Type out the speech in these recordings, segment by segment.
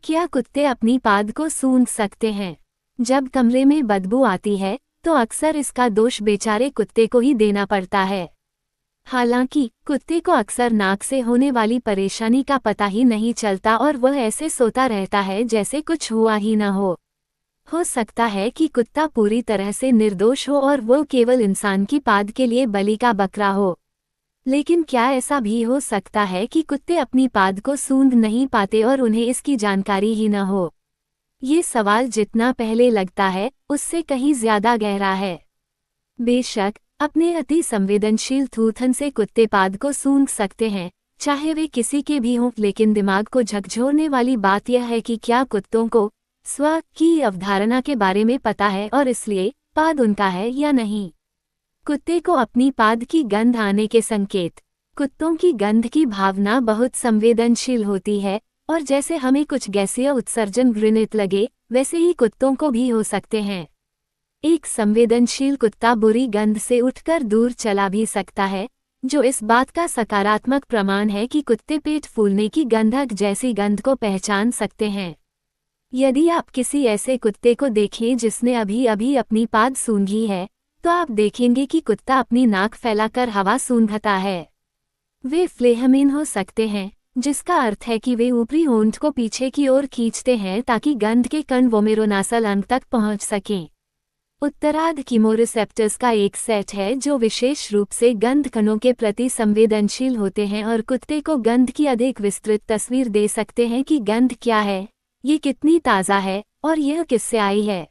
क्या कुत्ते अपनी पाद को सूंघ सकते हैं? जब कमरे में बदबू आती है तो अक्सर इसका दोष बेचारे कुत्ते को ही देना पड़ता है। हालांकि कुत्ते को अक्सर नाक से होने वाली परेशानी का पता ही नहीं चलता और वह ऐसे सोता रहता है जैसे कुछ हुआ ही न हो सकता है कि कुत्ता पूरी तरह से निर्दोष हो और वो केवल इंसान की पाद के लिए बलि का बकरा हो। लेकिन क्या ऐसा भी हो सकता है कि कुत्ते अपनी पाद को सूंघ नहीं पाते और उन्हें इसकी जानकारी ही न हो? ये सवाल जितना पहले लगता है उससे कहीं ज्यादा गहरा है। बेशक अपने अति संवेदनशील थूथन से कुत्ते पाद को सूंघ सकते हैं, चाहे वे किसी के भी हों, लेकिन दिमाग को झकझोरने वाली बात यह है कि क्या कुत्तों को स्व की अवधारणा के बारे में पता है और इसलिए पाद उनका है या नहीं। कुत्ते को अपनी पाद की गंध आने के संकेत। कुत्तों की गंध की भावना बहुत संवेदनशील होती है और जैसे हमें कुछ गैसीय उत्सर्जन घृणित लगे वैसे ही कुत्तों को भी हो सकते हैं। एक संवेदनशील कुत्ता बुरी गंध से उठकर दूर चला भी सकता है, जो इस बात का सकारात्मक प्रमाण है कि कुत्ते पेट फूलने की गंधक जैसी गंध को पहचान सकते हैं। यदि आप किसी ऐसे कुत्ते को देखें जिसने अभी अभी अपनी पाद सूंघी है तो आप देखेंगे कि कुत्ता अपनी नाक फैलाकर हवा सूंघता है। वे फ्लेहमीन हो सकते हैं, जिसका अर्थ है कि वे ऊपरी होंठ को पीछे की ओर खींचते हैं ताकि गंध के कण वोमेरोनासल अंग तक पहुंच सकें। उत्तरार्ध कीमोरिसेप्टर्स का एक सेट है जो विशेष रूप से गंध कणों के प्रति संवेदनशील होते हैं और कुत्ते को गंध की अधिक विस्तृत तस्वीर दे सकते हैं कि गंध क्या है, ये कितनी ताज़ा है और यह किससे आई है।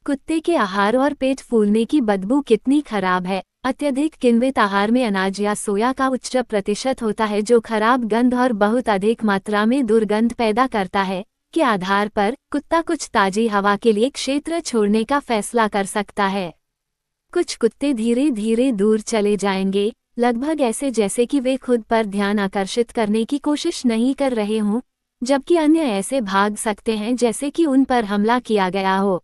कुत्ते के आहार और पेट फूलने की बदबू कितनी खराब है। अत्यधिक किण्वित आहार में अनाज या सोया का उच्च प्रतिशत होता है जो खराब गंध और बहुत अधिक मात्रा में दुर्गंध पैदा करता है। के आधार पर कुत्ता कुछ ताजी हवा के लिए क्षेत्र छोड़ने का फैसला कर सकता है। कुछ कुत्ते धीरे धीरे दूर चले जाएंगे, लगभग ऐसे जैसे कि वे खुद पर ध्यान आकर्षित करने की कोशिश नहीं कर रहे हों, जबकि अन्य ऐसे भाग सकते हैं जैसे कि उन पर हमला किया गया हो।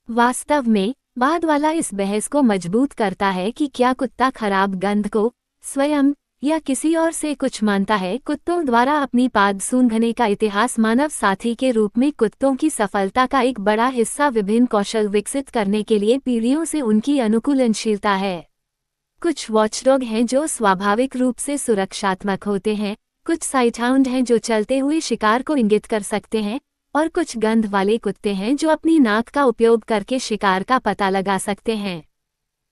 वास्तव में बाद वाला इस बहस को मजबूत करता है कि क्या कुत्ता खराब गंध को स्वयं या किसी और से कुछ मानता है। कुत्तों द्वारा अपनी पाद सूंघने का इतिहास मानव साथी के रूप में कुत्तों की सफलता का एक बड़ा हिस्सा विभिन्न कौशल विकसित करने के लिए पीढ़ियों से उनकी अनुकूलनशीलता है। कुछ वॉचडॉग हैं जो स्वाभाविक रूप से सुरक्षात्मक होते हैं, कुछ साइटहाउंड हैं जो चलते हुए शिकार को इंगित कर सकते हैं और कुछ गंध वाले कुत्ते हैं जो अपनी नाक का उपयोग करके शिकार का पता लगा सकते हैं।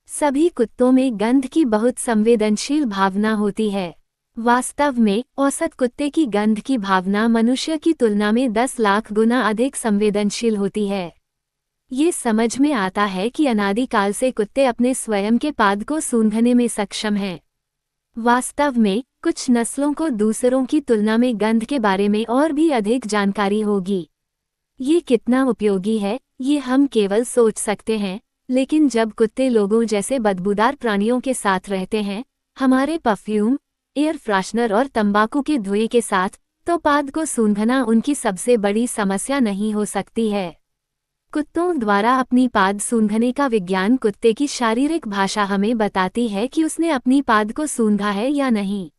सभी कुत्तों में गंध की बहुत संवेदनशील भावना होती है। वास्तव में औसत कुत्ते की गंध की भावना मनुष्य की तुलना में 10 लाख गुना अधिक संवेदनशील होती है। ये समझ में आता है कि अनादिकाल से कुत्ते अपने स्वयं के पाद को सूंघने में सक्षम हैं। वास्तव में कुछ नस्लों को दूसरों की तुलना में गंध के बारे में और भी अधिक जानकारी होगी। ये कितना उपयोगी है ये हम केवल सोच सकते हैं, लेकिन जब कुत्ते लोगों जैसे बदबूदार प्राणियों के साथ रहते हैं, हमारे परफ्यूम, एयर फ्रेशनर और तंबाकू के धुएं के साथ, तो पाद को सूंघना उनकी सबसे बड़ी समस्या नहीं हो सकती है। कुत्तों द्वारा अपनी पाद सूंघने का विज्ञान कुत्ते की शारीरिक भाषा हमें बताती है कि उसने अपनी पाद को सूंघा है या नहीं।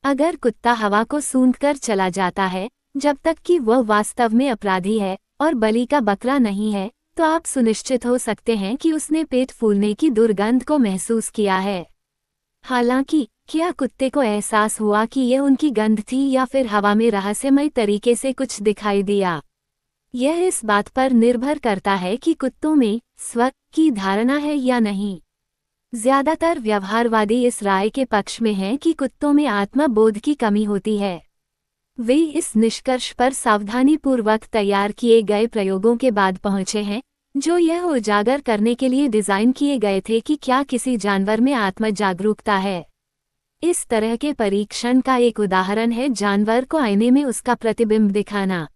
अगर कुत्ता हवा को सूंघकर चला जाता है जब तक कि वह वास्तव में अपराधी है और बलि का बकरा नहीं है, तो आप सुनिश्चित हो सकते हैं कि उसने पेट फूलने की दुर्गंध को महसूस किया है। हालांकि क्या कुत्ते को एहसास हुआ कि यह उनकी गंध थी या फिर हवा में रहस्यमय तरीके से कुछ दिखाई दिया? यह इस बात पर निर्भर करता है कि कुत्तों में स्व की धारणा है या नहीं। ज्यादातर व्यवहारवादी इस राय के पक्ष में हैं कि कुत्तों में आत्मबोध की कमी होती है। वे इस निष्कर्ष पर सावधानीपूर्वक तैयार किए गए प्रयोगों के बाद पहुंचे हैं, जो यह उजागर करने के लिए डिजाइन किए गए थे कि क्या किसी जानवर में आत्म जागरूकता है। इस तरह के परीक्षण का एक उदाहरण है जानवर को आईने में उसका प्रतिबिंब दिखाना।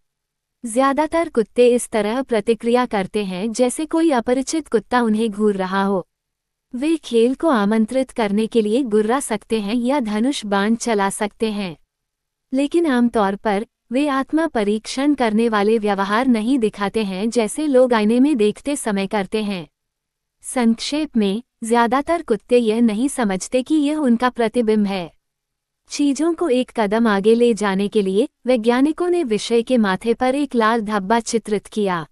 ज्यादातर कुत्ते इस तरह प्रतिक्रिया करते हैं जैसे कोई अपरिचित कुत्ता उन्हें घूर रहा हो। वे खेल को आमंत्रित करने के लिए गुर्रा सकते हैं या धनुष बाण चला सकते हैं, लेकिन आमतौर पर वे आत्मा परीक्षण करने वाले व्यवहार नहीं दिखाते हैं जैसे लोग आईने में देखते समय करते हैं। संक्षेप में, ज्यादातर कुत्ते यह नहीं समझते कि यह उनका प्रतिबिंब है। चीजों को एक कदम आगे ले जाने के लिए वैज्ञानिकों ने विषय के माथे पर एक लाल धब्बा चित्रित किया।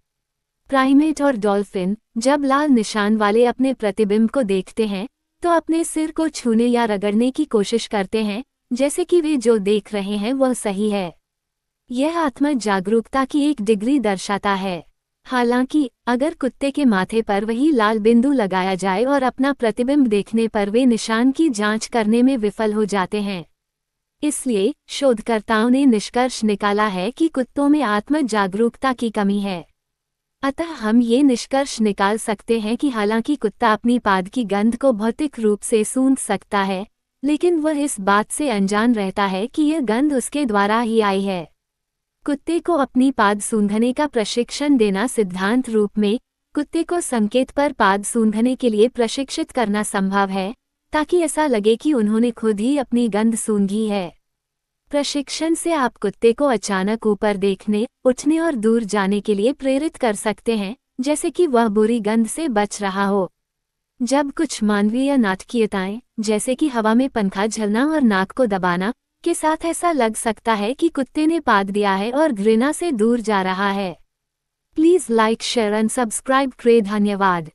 प्राइमेट और डॉल्फिन जब लाल निशान वाले अपने प्रतिबिंब को देखते हैं तो अपने सिर को छूने या रगड़ने की कोशिश करते हैं, जैसे कि वे जो देख रहे हैं वह सही है। यह आत्म जागरूकता की एक डिग्री दर्शाता है। हालांकि अगर कुत्ते के माथे पर वही लाल बिंदु लगाया जाए और अपना प्रतिबिंब देखने पर वे निशान की जांच करने में विफल हो जाते हैं। इसलिए शोधकर्ताओं ने निष्कर्ष निकाला है कि कुत्तों में आत्म जागरूकता की कमी है। अतः हम ये निष्कर्ष निकाल सकते हैं कि हालांकि कुत्ता अपनी पाद की गंध को भौतिक रूप से सूंघ सकता है, लेकिन वह इस बात से अनजान रहता है कि यह गंध उसके द्वारा ही आई है। कुत्ते को अपनी पाद सूंघने का प्रशिक्षण देना सिद्धांत रूप में कुत्ते को संकेत पर पाद सूंघने के लिए प्रशिक्षित करना संभव है, ताकि ऐसा लगे कि उन्होंने खुद ही अपनी गंध सूंघी है। प्रशिक्षण से आप कुत्ते को अचानक ऊपर देखने, उठने और दूर जाने के लिए प्रेरित कर सकते हैं, जैसे कि वह बुरी गंध से बच रहा हो। जब कुछ मानवीय नाटकीयताएं, जैसे कि हवा में पंखा झलना और नाक को दबाना, के साथ ऐसा लग सकता है कि कुत्ते ने पाद दिया है और घृणा से दूर जा रहा है। Please like, share and subscribe करें। धन्यवाद।